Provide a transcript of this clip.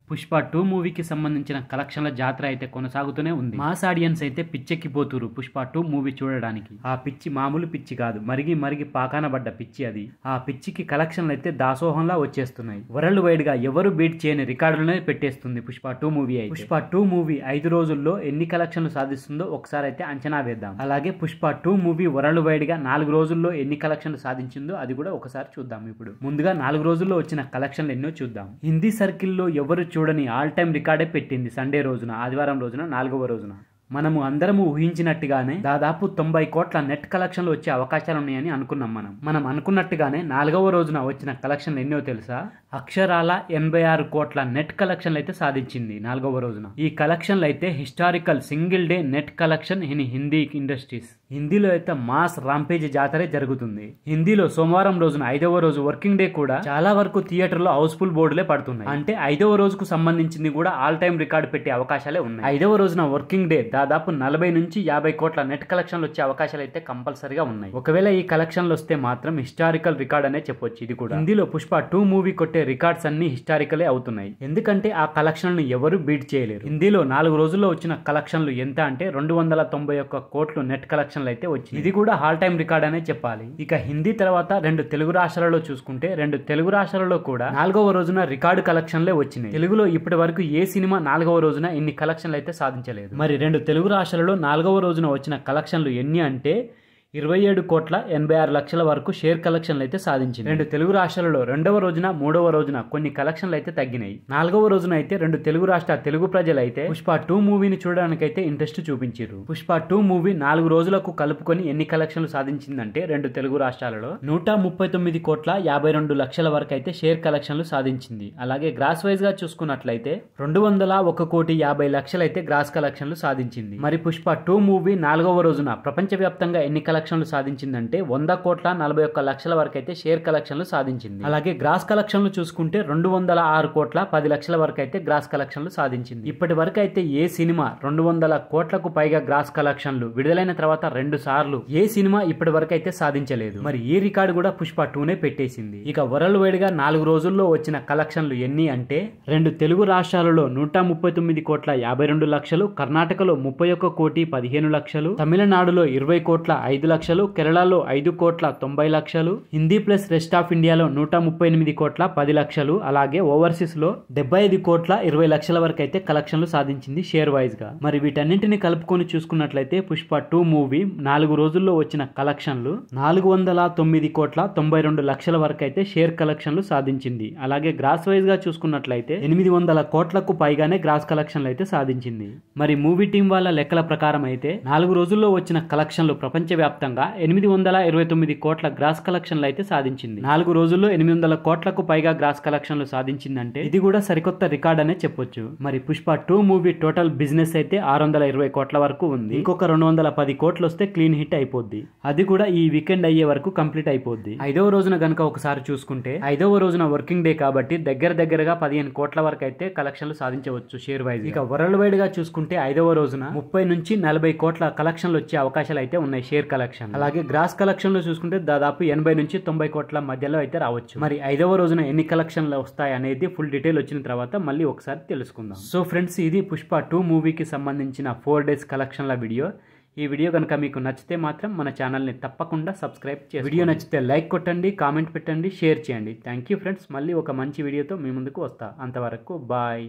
పుష్ప 2 మూవీకి సంబంధించిన కలెక్షన్ల జాతర అయితే కొనసాగుతూనే ఉంది. మాస్ ఆడియన్స్ అయితే పిచ్చెక్కిపోతురు పుష్ప 2 మూవీ చూడడానికి. ఆ పిచ్చి మామూలు పిచ్చి కాదు, మరిగి మరిగి పాకాన పడ్డ పిచ్చి అది. ఆ పిచ్చికి కలెక్షన్లు అయితే దాసోహంలా వచ్చేస్తున్నాయి. వరల్డ్ వైడ్ గా ఎవరు బీట్ చేయని రికార్డులనే పెట్టేస్తుంది పుష్ప 2 మూవీ అయితే. పుష్ప 2 మూవీ 5 రోజుల్లో ఎన్ని కలెక్షన్లు సాధిస్తుందో ఒకసారి అయితే అంచనా వేద్దాం. అలాగే పుష్ప 2 మూవీ వరల్డ్ వైడ్ గా 4 రోజుల్లో ఎన్ని కలెక్షన్లు సాధించిందో అది కూడా ఒకసారి చూద్దాం. ఇప్పుడు ముందుగా 4 రోజుల్లో వచ్చిన కలెక్షన్లు ఎన్నో చూద్దాం. హిందీ సర్కిల్లో ఎవరు చూడని ఆల్ టైమ్ రికార్డే పెట్టింది సండే రోజున, ఆదివారం రోజున, 4వ రోజున. మనము అందరము ఊహించినట్టుగానే దాదాపు 90 కోట్ల నెట్ కలెక్షన్లు వచ్చే అవకాశాలు ఉన్నాయని అనుకున్నాం. మనం అనుకున్నట్టుగానే 4వ రోజున వచ్చిన కలెక్షన్లు ఎన్నో తెలుసా? అక్షరాల 86 కోట్ల నెట్ కలెక్షన్లు అయితే సాధించింది 4వ రోజున. ఈ కలెక్షన్లు అయితే historical single day net collection in Hindi industries. హిందీలో అయితే మాస్ రాంపేజ్ జాతరే జరుగుతుంది. హిందీలో సోమవారం రోజున 5వ రోజు వర్కింగ్ డే కూడా చాలా వరకు థియేటర్లో హౌస్ఫుల్ బోర్డులే పడుతున్నాయి. అంటే 5వ రోజుకు సంబంధించింది కూడా ఆల్ టైమ్ రికార్డు పెట్టే అవకాశాలే ఉన్నాయి. 5వ రోజున వర్కింగ్ డే దాదాపు 40 నుంచి 50 కోట్ల నెట్ కలెక్షన్లు వచ్చే అవకాశాలు అయితే కంపల్సరీగా ఉన్నాయి. ఒకవేళ ఈ కలెక్షన్లు వస్తే మాత్రం హిస్టారికల్ రికార్డ్ అనే చెప్పొచ్చు. ఇది కూడా హిందీలో పుష్ప 2 మూవీ కొట్టే రికార్డ్స్ అన్ని హిస్టారికలే అవుతున్నాయి. ఎందుకంటే ఆ కలెక్షన్లను ఎవరు బీట్ చేయలేరు. హిందీలో 4 రోజుల్లో వచ్చిన కలెక్షన్లు ఎంత అంటే 291 కోట్లు నెట్ కలెక్షన్లు అయితే వచ్చి, ఇది కూడా ఆల్ టైమ్ రికార్డ్ అనే చెప్పాలి. ఇక హిందీ తర్వాత 2 తెలుగు రాష్ట్రాలలో చూసుకుంటే 2 తెలుగు రాష్ట్రాలలో కూడా 4వ రోజున రికార్డు కలెక్షన్లే వచ్చినాయి. తెలుగులో ఇప్పటి వరకు ఏ సినిమా 4వ రోజున ఇన్ని కలెక్షన్లు అయితే సాధించలేదు. మరి 2 తెలుగు రాష్ట్రాలలో 4వ రోజున వచ్చిన కలెక్షన్లు ఎన్ని అంటే 27 కోట్ల 86 లక్షల వరకు షేర్ కలెక్షన్లు అయితే సాధించింది. 2 తెలుగు రాష్ట్రాలలో 2వ రోజున 3వ రోజున కొన్ని కలెక్షన్లు అయితే తగ్గినాయి. 4వ రోజున అయితే 2 తెలుగు రాష్ట్ర తెలుగు ప్రజలు అయితే పుష్ప 2 మూవీని చూడడానికి అయితే ఇంట్రెస్ట్ చూపించారు. పుష్ప 2 మూవీ 4 రోజులకు కలుపుకొని ఎన్ని కలెక్షన్లు సాధించిందంటే 2 తెలుగు రాష్ట్రాలలో 139 కోట్ల 52 లక్షల వరకు అయితే షేర్ కలెక్షన్లు సాధించింది. అలాగే గ్రాస్ వైజ్ గా చూసుకున్నట్లయితే 201 కోటి 50 లక్షలు అయితే గ్రాస్ కలెక్షన్లు సాధించింది. మరి పుష్ప 2 మూవీ 4వ రోజున ప్రపంచవ్యాప్తంగా ఎన్ని కలెక్షన్లు సాధించిందంటే 100 కోట్ల 41 లక్షల వరకు అయితే షేర్ కలెక్షన్లు సాధించింది. అలాగే గ్రాస్ కలెక్షన్లు చూసుకుంటే 206 కోట్ల 10 లక్షల వరకు అయితే గ్రాస్ కలెక్షన్లు సాధించింది. ఇప్పటి వరకు అయితే ఏ సినిమా 200 కోట్లకు పైగా గ్రాస్ కలెక్షన్లు విడుదలైన తర్వాత 2 సార్లు ఏ సినిమా ఇప్పటి వరకు అయితే సాధించలేదు. మరి ఈ రికార్డు కూడా పుష్ప 2నే పెట్టేసింది. ఇక వరల్డ్ వైడ్ గా 4 రోజుల్లో వచ్చిన కలెక్షన్లు ఎన్ని అంటే 2 తెలుగు రాష్ట్రాలలో 139 కోట్ల 52 లక్షలు, కర్ణాటకలో 31 కోటి 15 లక్షలు, తమిళనాడులో 20 కోట్ల 5 లక్షలు, కేరళలో 5 కోట్ల 90 లక్షలు, హిందీ ప్లస్ రెస్ట్ ఆఫ్ ఇండియాలో 138 కోట్ల 10 లక్షలు, అలాగే ఓవర్సీస్ లో 75 కోట్ల 20 లక్షల వరకు అయితే కలెక్షన్లు సాధించింది షేర్ వైజ్ గా. మరి వీటన్నింటిని కలుపుకొని చూసుకున్నట్లయితే పుష్ప 2 మూవీ 4 రోజుల్లో వచ్చిన కలెక్షన్లు 409 కోట్ల 92 లక్షల వరకు అయితే షేర్ కలెక్షన్లు సాధించింది. అలాగే గ్రాస్ వైజ్ గా చూసుకున్నట్లయితే 800 కోట్లకు పైగానే గ్రాస్ కలెక్షన్లు అయితే సాధించింది. మరి మూవీ టీం వాళ్ళ లెక్కల ప్రకారం అయితే 4 రోజుల్లో వచ్చిన కలెక్షన్లు ప్రపంచవ్యాప్తంగా 829 కోట్ల గ్రాస్ కలెక్షన్లు అయితే సాధించింది. 4 రోజుల్లో 800 కోట్లకు పైగా గ్రాస్ కలెక్షన్లు సాధించిందంటే ఇది కూడా సరికొత్త రికార్డ్ అనే చెప్పొచ్చు. మరి పుష్ప 2 మూవీ టోటల్ బిజినెస్ అయితే 620 కోట్ల వరకు ఉంది. ఇంకొక 210 కోట్లు వస్తే క్లీన్ హిట్ అయిపోద్ది. అది కూడా ఈ వీకెండ్ అయ్యే వరకు కంప్లీట్ అయిపోద్ది. 5వ రోజున గనక ఒకసారి చూసుకుంటే 5వ రోజున వర్కింగ్ డే కాబట్టి దగ్గరగా 15 కోట్ల వరకు అయితే కలెక్షన్లు సాధించవచ్చు షేర్ వైజ్. ఇక వరల్డ్ వైడ్ గా చూసుకుంటే 5వ రోజున 30 నుంచి 40 కోట్ల కలెక్షన్లు వచ్చే అవకాశాలు అయితే ఉన్నాయి షేర్ కలెక్షన్. అలాగే గ్రాస్ కలెక్షన్ లో చూసుకుంటే దాదాపు 80 నుంచి 90 కోట్ల మధ్యలో అయితే రావచ్చు. మరి 5వ రోజున ఎన్ని కలెక్షన్లు వస్తాయి అనేది ఫుల్ డీటెయిల్ వచ్చిన తర్వాత మళ్ళీ ఒకసారి తెలుసుకుందాం. సో ఫ్రెండ్స్, ఇది పుష్ప 2 మూవీకి సంబంధించిన 4 డేస్ కలెక్షన్ల వీడియో. ఈ వీడియో కనుక మీకు నచ్చితే మాత్రం మన ఛానల్ని తప్పకుండా సబ్స్క్రైబ్ చేయండి. వీడియో నచ్చితే లైక్ కొట్టండి, కామెంట్ పెట్టండి, షేర్ చేయండి. Thank you friends. మళ్ళీ ఒక మంచి వీడియోతో మీ ముందుకు వస్తా. అంతవరకు బాయ్.